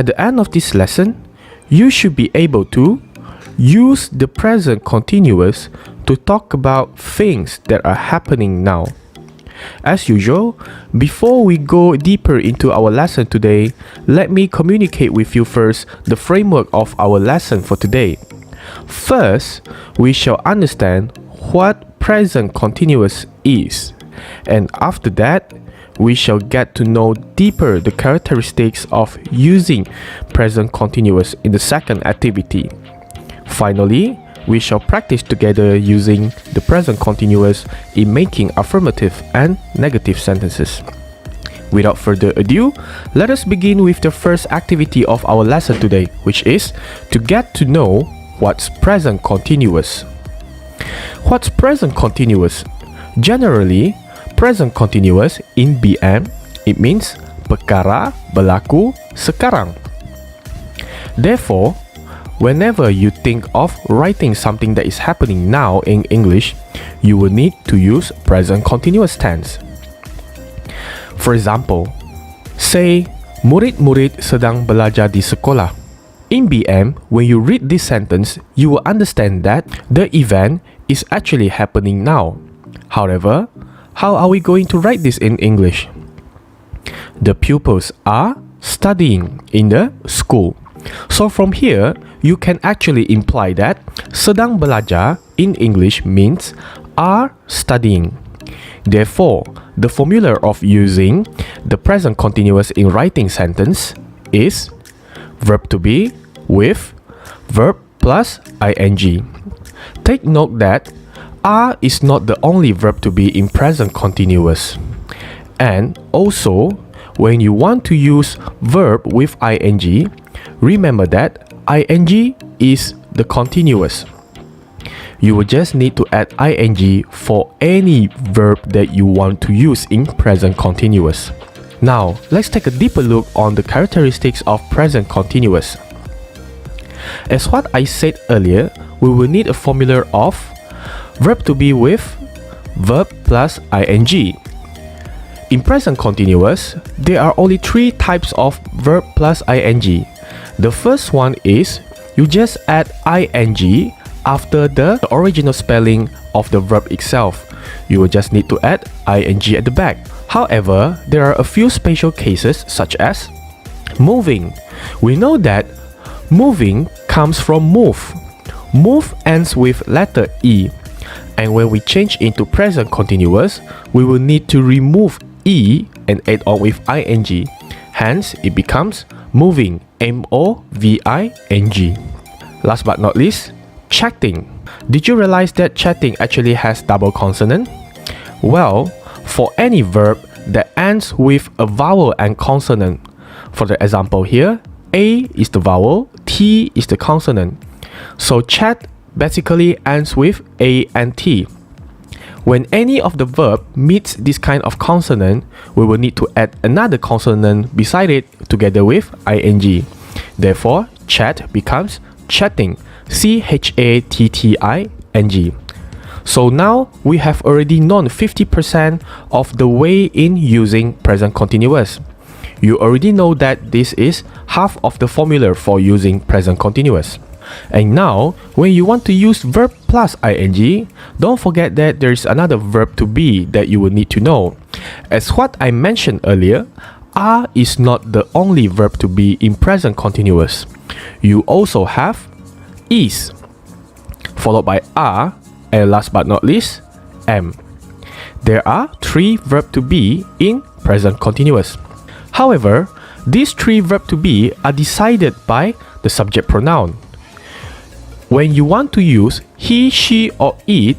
the end of this lesson, you should be able to use the present continuous to talk about things that are happening now. As usual, before we go deeper into our lesson today, let me communicate with you first the framework of our lesson for today. First, we shall understand what present continuous is, and after that, we shall get to know deeper the characteristics of using present continuous in the second activity. Finally, we shall practice together using the present continuous in making affirmative and negative sentences. Without further ado, let us begin with the first activity of our lesson today, which is to get to know what's present continuous. What's present continuous? Generally, present continuous in BM, it means perkara berlaku sekarang. Therefore, whenever you think of writing something that is happening now in English, you will need to use present continuous tense. For example, say, murid-murid sedang belajar di sekolah. In BM, when you read this sentence, you will understand that the event is actually happening now. However, how are we going to write this in English? The pupils are studying in the school. So from here, you can actually imply that sedang belajar in English means are studying. Therefore, the formula of using the present continuous in writing sentence is verb to be with verb plus ing. Take note that are is not the only verb to be in present continuous. And also, when you want to use verb with ing, remember that ing is the continuous. You will just need to add ing for any verb that you want to use in present continuous. Now, let's take a deeper look on the characteristics of present continuous. As what I said earlier, we will need a formula of verb to be with verb plus ing. In present continuous, there are only three types of verb plus ing. The first one is you just add ing after the original spelling of the verb itself. You will just need to add ing at the back. However, there are a few special cases such as moving. We know that moving comes from move. Move ends with letter E. And when we change into present continuous, we will need to remove E and add on with ing. Hence, it becomes moving, M-O-V-I-N-G. Last but not least, chatting. Did you realize that chatting actually has double consonant? Well, for any verb that ends with a vowel and consonant, for the example here, A is the vowel, T is the consonant. So chat basically ends with A and T. When any of the verb meets this kind of consonant, we will need to add another consonant beside it together with ing. Therefore, chat becomes chatting, C-H-A-T-T-I-N-G. So now we have already known 50% of the way in using present continuous. You already know that this is half of the formula for using present continuous. And now, when you want to use verb plus ing, don't forget that there is another verb to be that you will need to know. As what I mentioned earlier, are is not the only verb to be in present continuous. You also have is, followed by are, and last but not least, am. There are three verb to be in present continuous. However, these three verb to be are decided by the subject pronoun. When you want to use he, she, or it,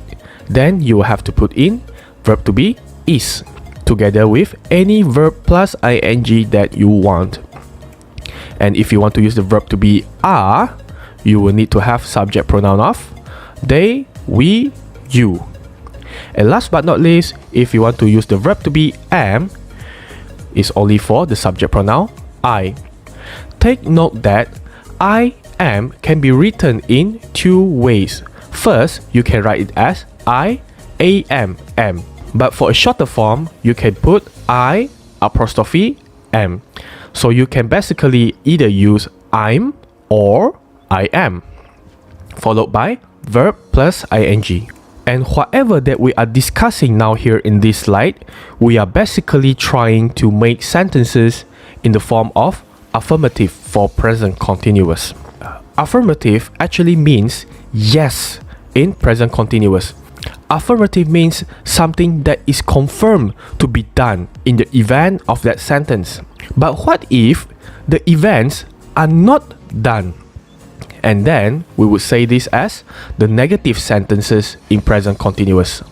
then you will have to put in verb to be is together with any verb plus ing that you want. And if you want to use the verb to be are, you will need to have subject pronoun of they, we, you. And last but not least, if you want to use the verb to be am, it's only for the subject pronoun I. Take note that I am can be written in two ways. First, you can write it as I am. But for a shorter form, you can put I apostrophe am. So you can basically either use I'm or I am, followed by verb plus ing. And whatever that we are discussing now here in this slide, we are basically trying to make sentences in the form of affirmative for present continuous. Affirmative actually means yes in present continuous. Affirmative means something that is confirmed to be done in the event of that sentence. But what if the events are not done? And then we would say this as the negative sentences in present continuous.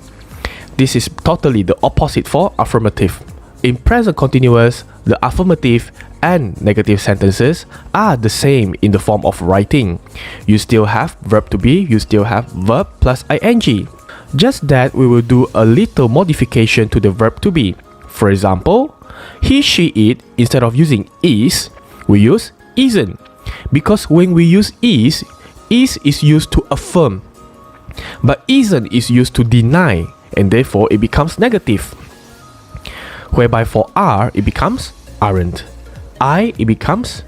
This is totally the opposite for affirmative. In present continuous, the affirmative and negative sentences are the same in the form of writing. You still have verb to be, you still have verb plus ing. Just that we will do a little modification to the verb to be. For example, he, she, it, instead of using is, we use isn't. Because when we use is used to affirm. But isn't is used to deny, and therefore it becomes negative. Whereby for are, it becomes aren't. I, it becomes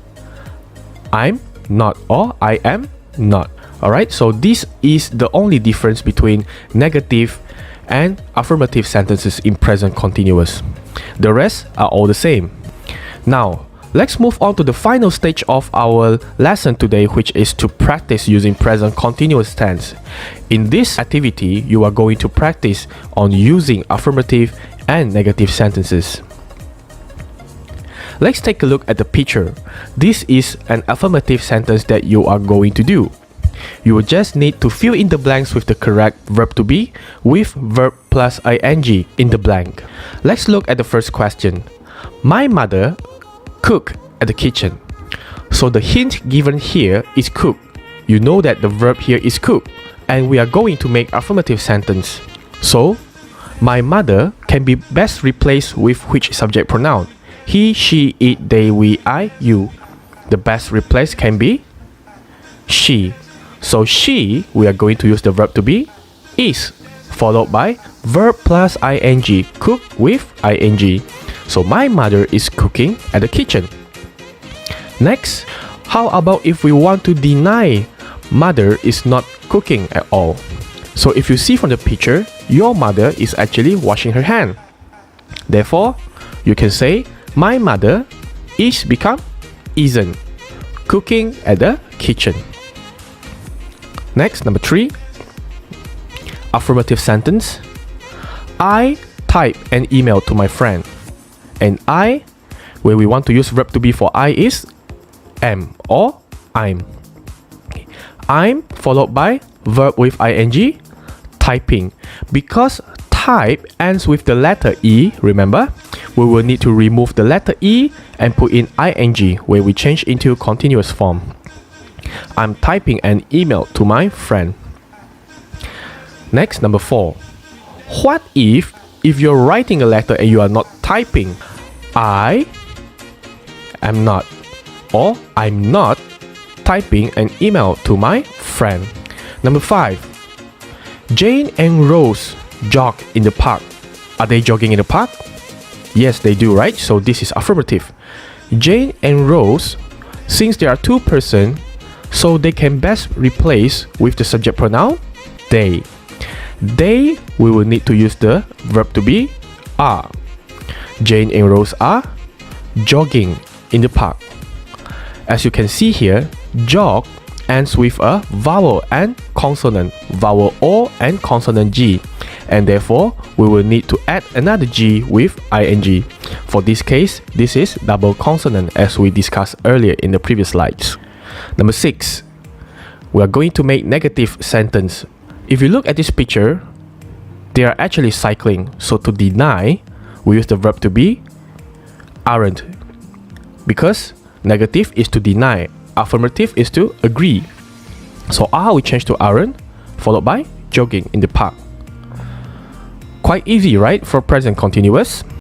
I'm not, or I am not. Alright, so this is the only difference between negative and affirmative sentences in present continuous. The rest are all the same. Now, let's move on to the final stage of our lesson today, which is to practice using present continuous tense. In this activity, you are going to practice on using affirmative and negative sentences. Let's take a look at the picture. This is an affirmative sentence that you are going to do. You will just need to fill in the blanks with the correct verb to be with verb plus ing in the blank. Let's look at the first question. My mother cook at the kitchen. So the hint given here is cook. You know that the verb here is cook, and we are going to make affirmative sentence. So my mother can be best replaced with which subject pronoun? He, she, it, they, we, I, you. The best replaced can be she. So she, we are going to use the verb to be is, followed by verb plus ing, cook with ing. So my mother is cooking at the kitchen. Next, how about if we want to deny mother is not cooking at all? So if you see from the picture, your mother is actually washing her hand. Therefore, you can say my mother is become isn't cooking at the kitchen. Next, number 3, affirmative sentence. I type an email to my friend. And I, where we want to use verb to be for I is am or I'm. I'm followed by verb with ing, typing. Because type ends with the letter E, remember, we will need to remove the letter E and put in ing, where we change into continuous form. I'm typing an email to my friend. Next, number 4. What if you're writing a letter and you are not typing? I am not, or I'm not typing an email to my friend. Number 5. Jane and Rose jog in the park. Are they jogging in the park? Yes, they do, right? So this is affirmative. Jane and Rose, since there are two persons, so they can best replace with the subject pronoun they. They, we will need to use the verb to be are. Jane and Rose are jogging in the park. As you can see here, jog ends with a vowel and consonant, vowel O and consonant G, and therefore we will need to add another G with ing. For this case, this is double consonant as we discussed earlier in the previous slides. Number 6, we are going to make negative sentence. If you look at this picture, they are actually cycling. So to deny, we use the verb to be aren't. Because negative is to deny, affirmative is to agree. So are we change to aren't, followed by jogging in the park. Quite easy, right, for present continuous?